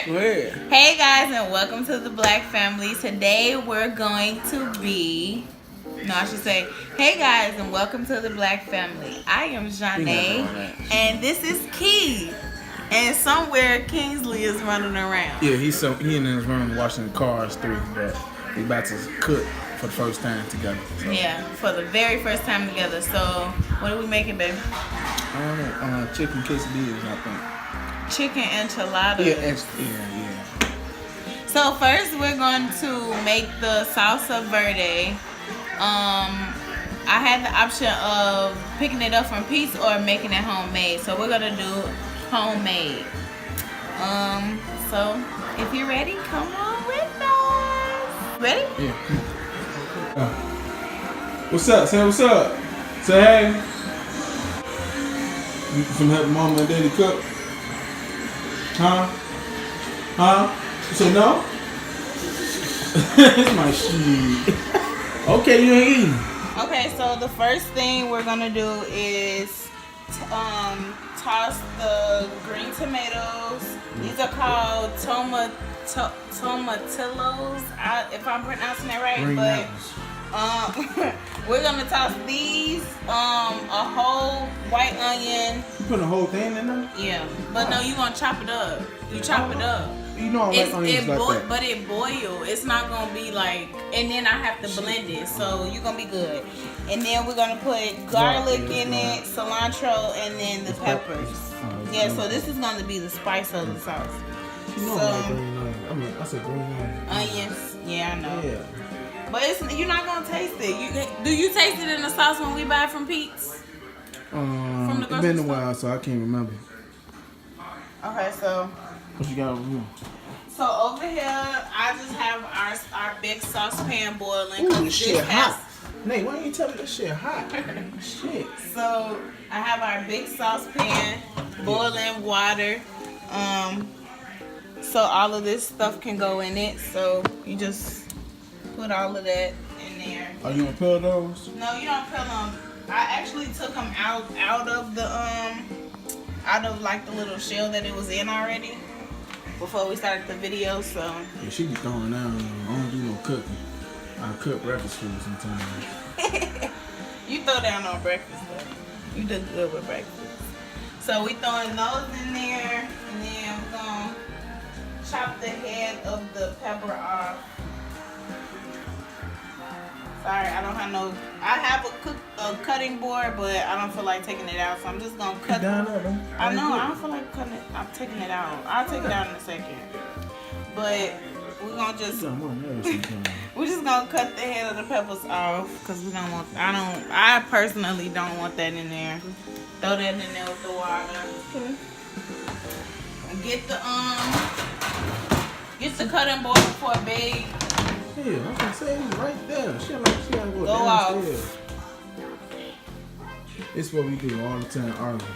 Go ahead. Hey guys, and welcome to the Black Family. Today we're going to be, I should say, hey guys, and welcome to the Black Family. I am Janae, and this is Key. And somewhere Kingsley is running around. Yeah, he in his room watching Cars 3, but we about to cook for the first time together. So. Yeah, for the very first time together. So, what are we making, baby? I don't know, chicken quesadillas, I think. Chicken enchiladas. Yeah. So first we're going to make the Salsa Verde. I had the option of picking it up from Pete's or making it homemade. So we're gonna do homemade. So if you're ready, come on with us. Ready? Yeah. What's up? Say what's up. Say hey. You can help mama and daddy cook? Huh? You say no? It's my shit. Okay, you ain't eating. Okay, so the first thing we're gonna do is toss the green tomatoes. These are called tomatillos, if I'm pronouncing that right. Green but we're gonna toss these, a whole white onion. You put the whole thing in there? Yeah, but no, you gonna chop it up. You chop it up. You know I like onions like that. But it boil. It's not gonna be like, and then I have to blend it, so you're gonna be good. And then we're gonna put garlic in it, cilantro, and then the peppers. Yeah, so this is gonna be the spice of the sauce. You know I like green onions. I said green onions. Onions. Yeah, I know. Yeah. But you're not gonna taste it. Do you taste it in the sauce when we buy it from Pete's? It's been a while, so I can't remember. Okay, so. What you got over here? So over here, I just have our big saucepan boiling. Ooh, this shit hot. Nate, why don't you tell me this shit hot? Shit. So I have our big saucepan boiling water. So all of this stuff can go in it. So you just put all of that in there. Are you gonna peel those? No, you don't peel them. I actually took them out of the out of like the little shell that it was in already before we started the video. So yeah, she be throwing down. I don't do no cooking. I cook breakfast food sometimes. You throw down on breakfast though. You do good with breakfast. So we throwing those in there, and then we're gonna chop the head of the pepper off. Sorry, I don't have no. I have a cutting board, but I don't feel like taking it out, so I'm just gonna cut. I know. I don't feel like cutting it. I'm taking it out. I'll take it out in a second. But we're gonna just. We're just gonna cut the head of the peppers off because we don't want. I personally don't want that in there. Throw that in there with the water. Okay. And get the cutting board for a big. Yeah, I was gonna say he's right there. She gotta go downstairs. This is what we do all the time, argue.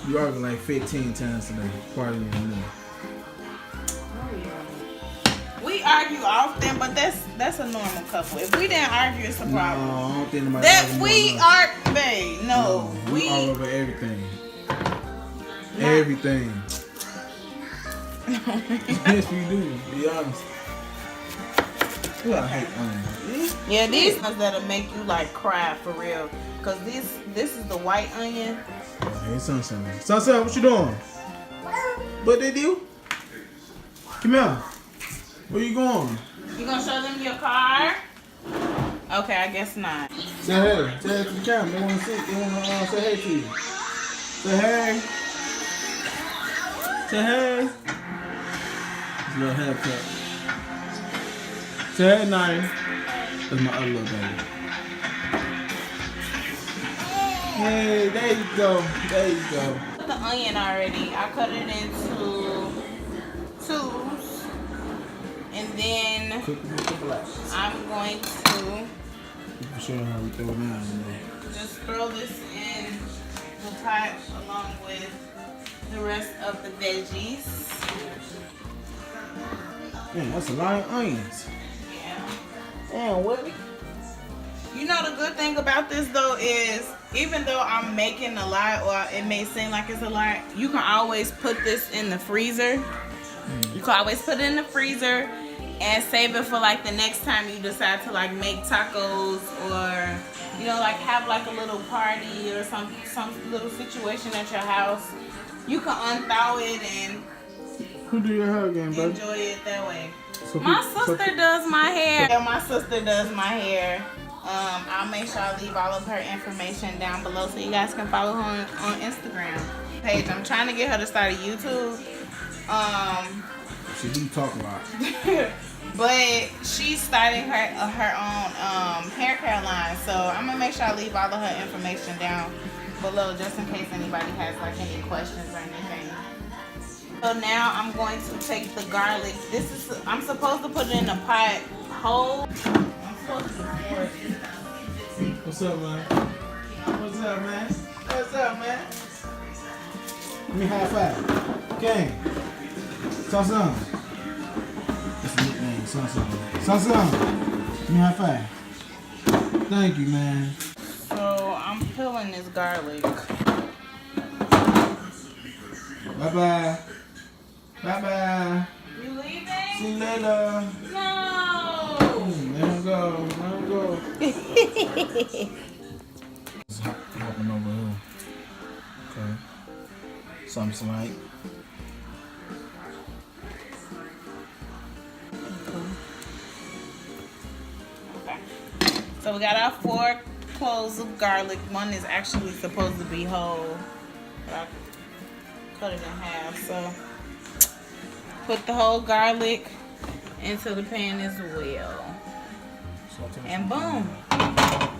You argue like 15 times today, partying in there. We argue often, but that's a normal couple. If we didn't argue, it's a problem. No, I don't think nobody babe. No, we argue over everything. Nah. Everything. Yes, we do. Be honest. Ooh, I hate onions. Yeah, these ones that'll make you like cry for real. Cause this is the white onion. Hey, Sunshine. Sunshine, what you doing? What they do? Come here. Where you going? You gonna show them your car? Okay, I guess not. Say hey. Say hey to the camera. They wanna see. They wanna say hey to you. Say hey. Say hey. It's a little haircut. Say hey, Nine. That's my other little baby. Hey, there you go. There you go. Put the onion already. I cut it into twos. And then I'm going to show you how we throw it down. Just throw this in the pot along with the rest of the veggies. Man, that's a lot of onions. Yeah. Damn, what? You know the good thing about this though is even though I'm making a lot or it may seem like it's a lot, you can always put this in the freezer You can always put it in the freezer and save it for like the next time you decide to like make tacos or you know like have like a little party or some little situation at your house. You can unthaw it and who do your hair again, baby? enjoy it that way. So My sister does my hair. Yeah, my sister does my hair. I'll make sure I leave all of her information down below so you guys can follow her on Instagram page. I'm trying to get her to start a YouTube. She do talk a lot. But she's starting her own hair care line. So I'm gonna make sure I leave all of her information down below just in case anybody has like any questions or anything. So now I'm going to take the garlic. I'm supposed to put it in a pot whole. I'm supposed to pour it. What's up, man? What's up, man? What's up, man? Give me high five. Okay. Salsa. That's the nickname, Salsa. Salsa. Give me high five. Thank you, man. So I'm peeling this garlic. Bye-bye. Bye-bye. You leaving? See you later. No. Let him go. Let him go. Just hopping over here. Okay. Something like. Okay. So we got our 4 cloves of garlic. One is actually supposed to be whole. But I cut it in half. So put the whole garlic into the pan as well. And boom.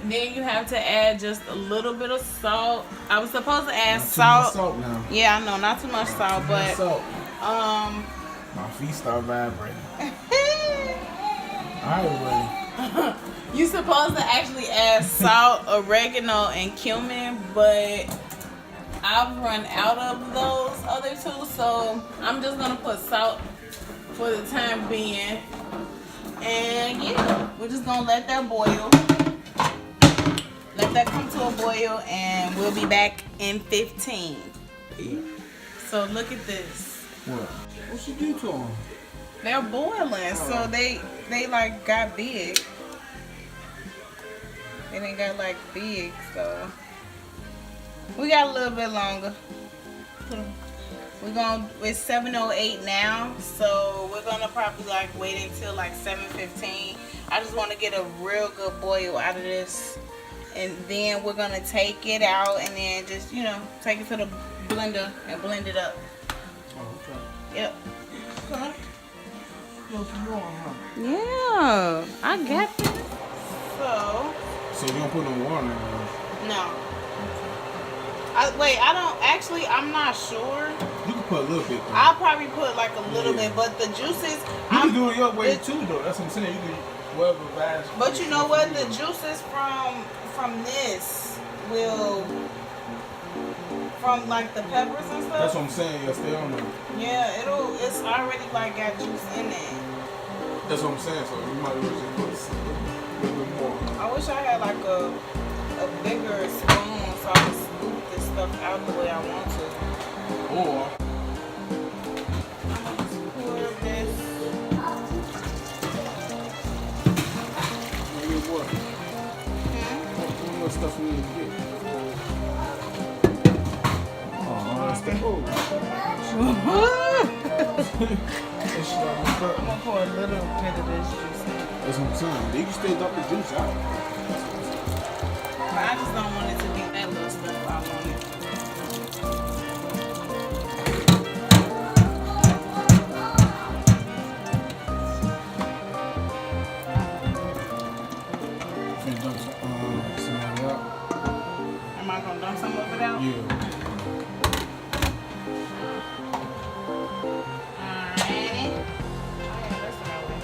Then you have to add just a little bit of salt. I was supposed to add salt. Salt now. Yeah, I know, not too much salt, but salt. My feet start vibrating. Alright, you supposed to actually add salt, oregano, and cumin, but I've run out of those other 2, so I'm just gonna put salt for the time being. And yeah, we're just gonna let that boil. Let that come to a boil, and we'll be back in 15. So look at this. What? What she do to them? They're boiling, so they like got big. They didn't got like big, so we got a little bit longer. It's 7:08 now, so we're gonna probably like wait until like 7:15. I just want to get a real good boil out of this, and then we're gonna take it out and then just take it to the blender and blend it up. Oh, okay. Yep. Okay. Yeah, I got this. So you don't put no water in there? No. I'm not sure. You can put a little bit though. I'll probably put like a little bit, but the juices. You can do it your way too though. That's what I'm saying. You can whatever vast. But you know what? The juices from this will from like the peppers and stuff. That's what I'm saying. Yeah, stay on there. Yeah, it's already like got juice in it. That's what I'm saying. So you might as well just put a little bit more. I wish I had like a bigger spoon so I could scoop this stuff out the way I want to. Or pour this. maybe what? What more stuff we need to get? Oh, that's the I'm gonna pour a little bit of this juice in. That's what I'm saying. You can still dump the juice out. But I just don't want it to be that little stuff I want it. Am I gonna dump some of it out? Yeah. Alrighty. Oh yeah, that's what I want.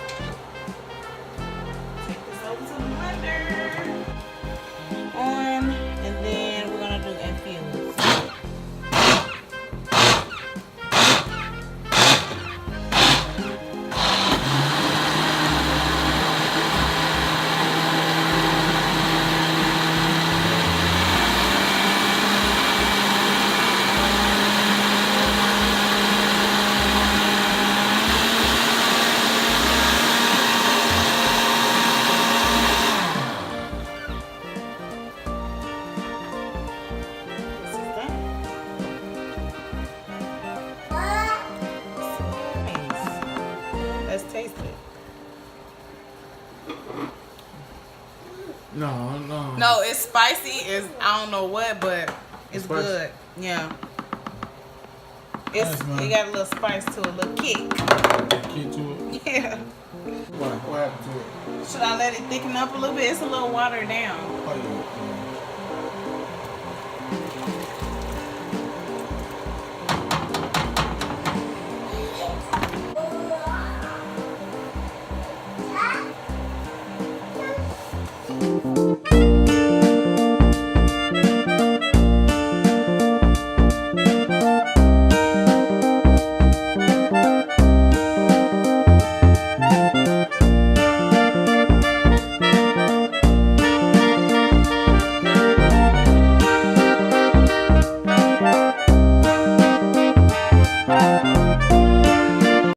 Take this over to the blender. And then we're gonna do infuse. No. No, it's spicy. It's I don't know what, but it's Spicy. good. Yeah. It's Nice, it got a little spice to it, a little kick. Kick to it. Yeah. What happened to it? Should I let it thicken up a little bit? It's a little watered down. Oh, yeah.